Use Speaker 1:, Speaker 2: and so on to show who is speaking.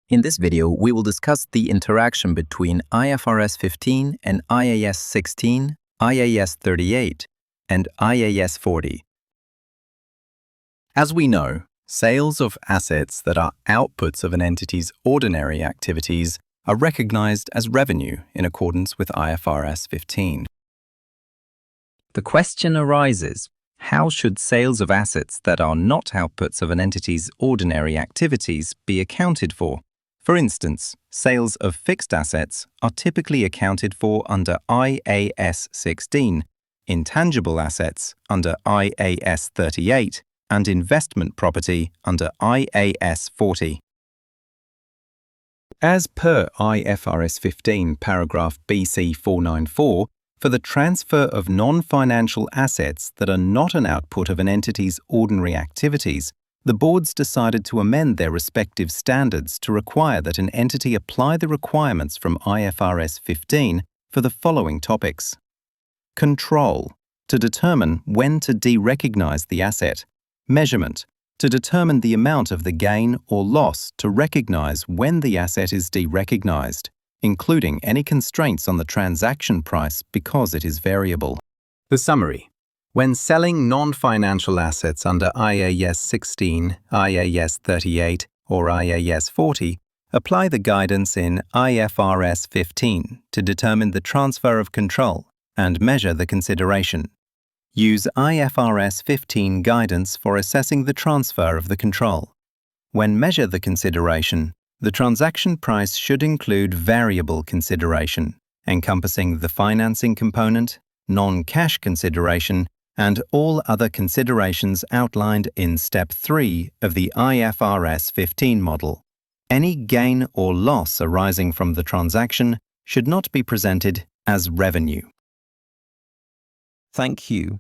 Speaker 1: In this video, we will discuss the interaction between IFRS 15 and IAS 16, IAS 38, and IAS 40. As we know, sales of assets that are outputs of an entity's ordinary activities are recognized as revenue in accordance with IFRS 15. The question arises, how should sales of assets that are not outputs of an entity's ordinary activities be accounted for? For instance, sales of fixed assets are typically accounted for under IAS 16, intangible assets under IAS 38, and investment property under IAS 40. As per IFRS 15 paragraph BC 494, for the transfer of non-financial assets that are not an output of an entity's ordinary activities, the boards decided to amend their respective standards to require that an entity apply the requirements from IFRS 15 for the following topics. Control, to determine when to de-recognize the asset. Measurement, to determine the amount of the gain or loss to recognize when the asset is de-recognized, including any constraints on the transaction price because it is variable. The summary. When selling non-financial assets under IAS 16, IAS 38, or IAS 40, apply the guidance in IFRS 15 to determine the transfer of control and measure the consideration. Use IFRS 15 guidance for assessing the transfer of the control. When measure the consideration, the transaction price should include variable consideration, encompassing the financing component, non-cash consideration, and all other considerations outlined in Step 3 of the IFRS 15 model. Any gain or loss arising from the transaction should not be presented as revenue. Thank you.